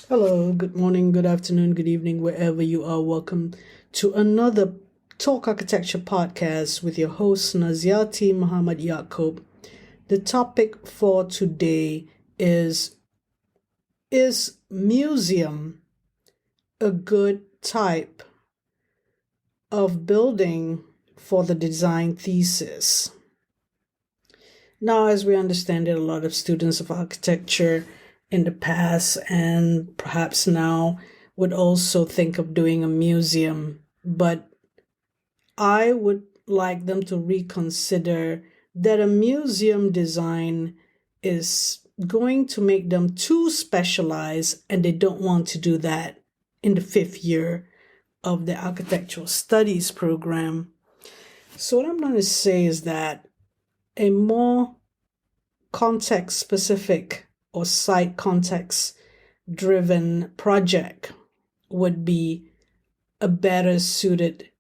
Hello, good morning, good afternoon, good evening, wherever you are. Welcome to another Talk Architecture podcast with your host, Naziaty Muhammad Yaacob. The topic for today is museum a good type of building for the design thesis? Now, as we understand it, a lot of students of architecture in the past and perhaps now would also think of doing a museum, but I would like them to reconsider that a museum design is going to make them too specialized, and they don't want to do that in the fifth year of the architectural studies program. So, what I'm going to say is that a more context specific or site context driven project would be a better suited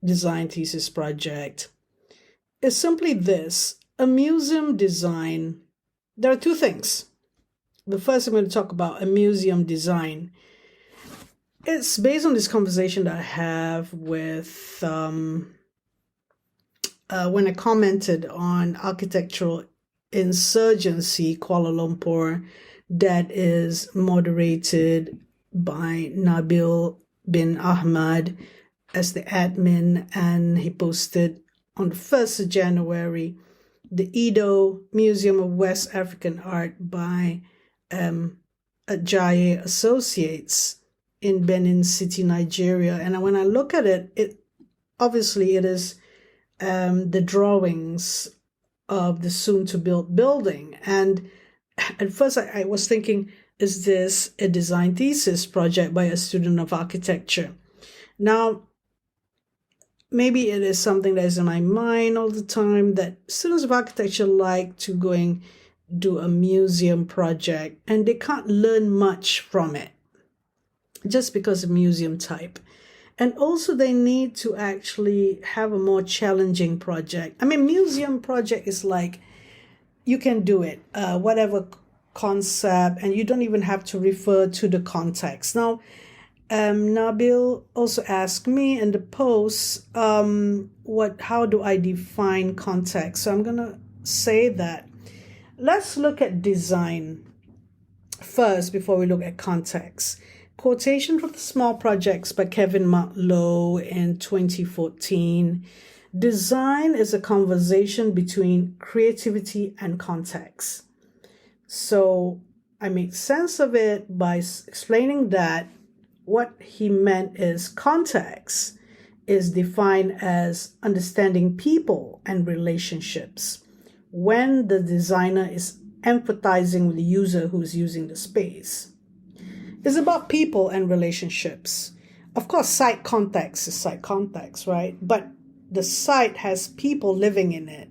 design thesis project. It's simply this: a museum design. There are two things. The first, I'm going to talk about a museum design. It's based on this conversation that I have with when I commented on Architectural Insurgency Kuala Lumpur, that is moderated by Nabil bin Ahmad as the admin, and he posted on the 1st of January the Edo Museum of West African Art by Ajayi Associates in Benin City, Nigeria. And when I look at it, it is the drawings of the soon-to-build building. And at first I was thinking, is this a design thesis project by a student of architecture? Now, maybe it is something that is in my mind all the time, that students of architecture like to go and do a museum project, and they can't learn much from it just because of museum type. And also they need to actually have a more challenging project. I mean, museum project is like, you can do it, whatever concept, and you don't even have to refer to the context. Now, Nabil also asked me in the post, how do I define context? So I'm going to say that let's look at design first before we look at context. Quotation from the Small Projects by Kevin Martlow in 2014. Design is a conversation between creativity and context. So I make sense of it by explaining that what he meant is context is defined as understanding people and relationships when the designer is empathizing with the user who's using the space. It's about people and relationships. Of course, site context is site context, right? But the site has people living in it.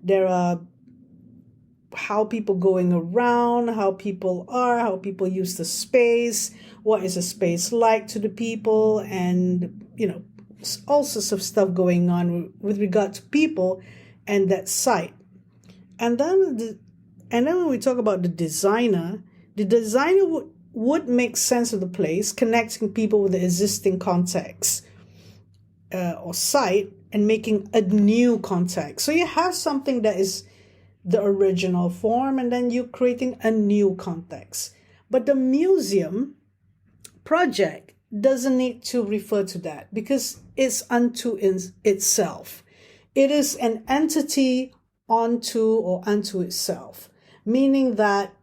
There are how people going around, how people are, how people use the space, what is the space like to the people, and, all sorts of stuff going on with regard to people and that site. And then when we talk about the designer would make sense of the place, connecting people with the existing context or site and making a new context. So you have something that is the original form, and then you're creating a new context. But the museum project doesn't need to refer to that because it's unto itself. It is an entity unto itself, meaning that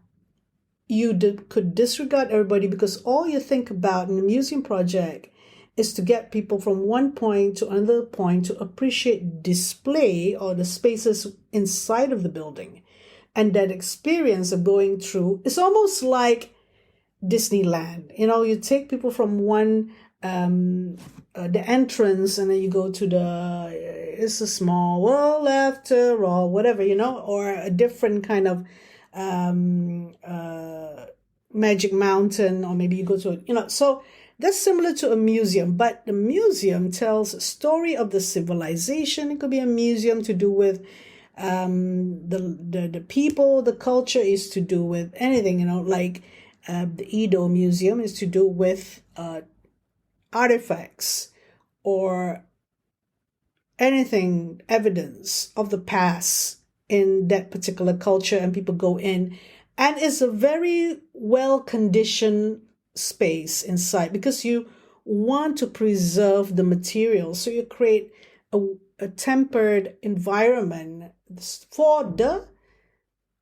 you could disregard everybody, because all you think about in the museum project is to get people from one point to another point to appreciate display or the spaces inside of the building. And that experience of going through is almost like Disneyland. You take people from one, the entrance, and then you go to it's a small world after all, whatever, or a different kind of Magic Mountain, or maybe you go to, so that's similar to a museum, but the museum tells a story of the civilization. It could be a museum to do with the people. The culture is to do with anything, the Edo Museum is to do with artifacts or anything, evidence of the past in that particular culture, and people go in, and it's a very well conditioned space inside because you want to preserve the material, so you create a tempered environment for the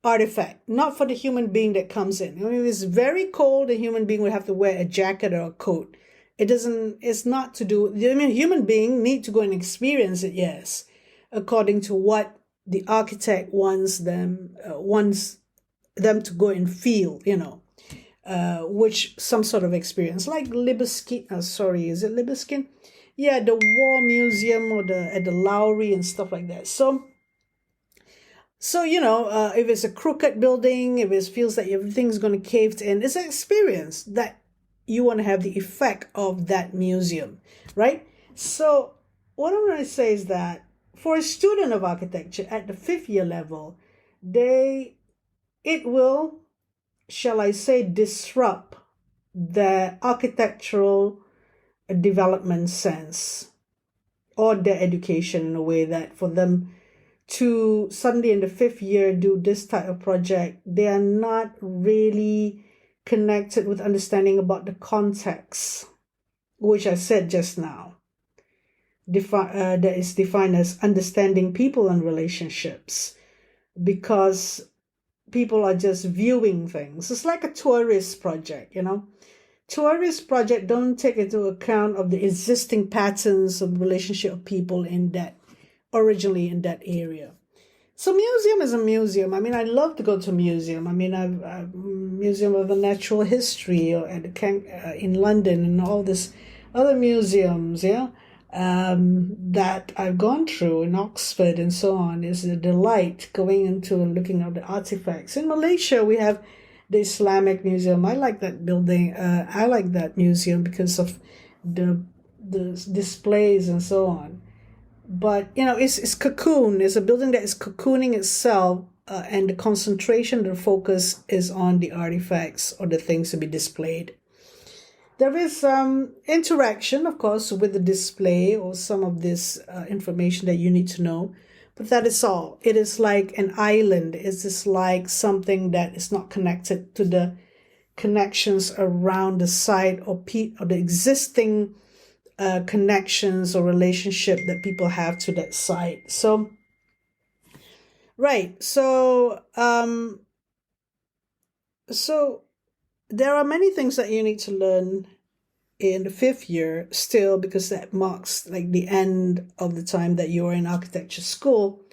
artifact, not for the human being that comes in. I mean, if it's very cold, the human being would have to wear a jacket or a coat. It's not to do, I mean, human being need to go and experience it, yes, according to what the architect wants them to go and feel, which some sort of experience, like Libeskin, is it Libeskin? Yeah, the War Museum or at the Lowry and stuff like that. So if it's a crooked building, if it feels like everything's going to cave in, it's an experience that you want to have the effect of that museum, right? So what I'm going to say is that for a student of architecture at the 5th year level, it will, shall I say, disrupt the architectural development sense or their education in a way that for them to suddenly in the 5th year do this type of project, they are not really connected with understanding about the context, which I said just now, that is defined as understanding people and relationships, because people are just viewing things. It's like a tourist project, Tourist project don't take into account of the existing patterns of relationship of people originally in that area. So museum is a museum. I mean, I love to go to museum. I mean, I've Museum of the Natural History or in London and all this other museums, that I've gone through in Oxford and so on. Is a delight going into and looking at the artifacts. In Malaysia, we have the Islamic Museum. I like that building. I like that museum because of the displays and so on. But it's cocoon. It's a building that is cocooning itself, and the concentration, the focus is on the artifacts or the things to be displayed. There is interaction, of course, with the display or some of this information that you need to know, but that is all. It is like an island. It's just like something that is not connected to the connections around the site or the existing connections or relationship that people have to that site. So, right. So there are many things that you need to learn in the 5th year still, because that marks like the end of the time that you're in architecture school.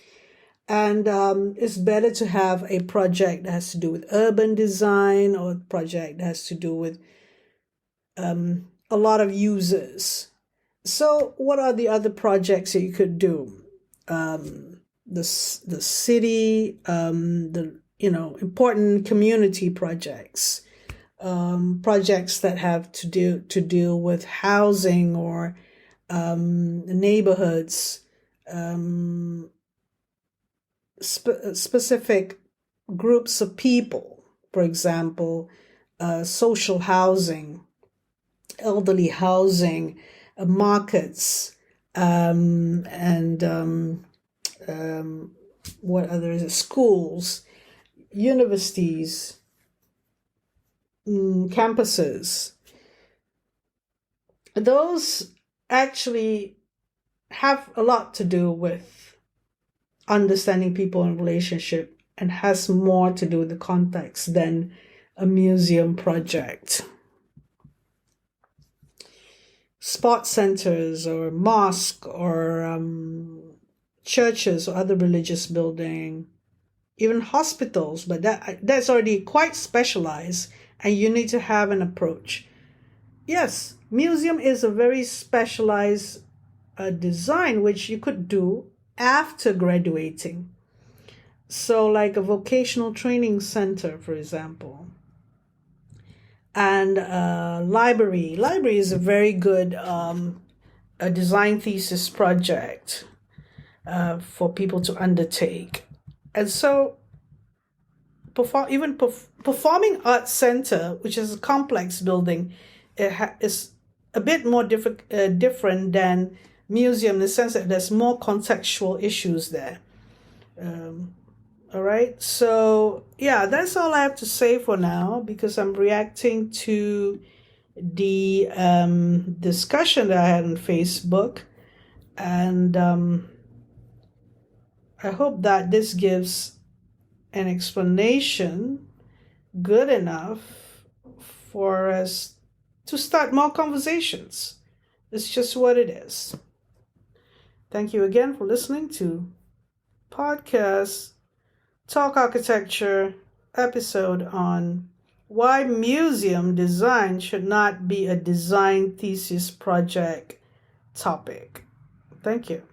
And it's better to have a project that has to do with urban design or a project that has to do with a lot of users. So what are the other projects that you could do? The city, important community projects, projects that have to deal with housing or neighborhoods, specific groups of people, for example, social housing, elderly housing, markets, and what others? Schools, universities, campuses. Those actually have a lot to do with understanding people and relationship, and has more to do with the context than a museum project. Sports centers or mosque or churches or other religious building, even hospitals, but that's already quite specialized, and you need to have an approach. Yes, museum is a very specialized design which you could do after graduating. So like a vocational training center, for example. And library is a very good a design thesis project for people to undertake. And so Performing Arts Center, which is a complex building, is a bit more different than museum in the sense that there's more contextual issues there. All right, so yeah, that's all I have to say for now because I'm reacting to the discussion that I had on Facebook, and I hope that this gives an explanation good enough for us to start more conversations. It's just what it is. Thank you again for listening to podcast Talk Architecture episode on why museum design should not be a design thesis project topic. Thank you.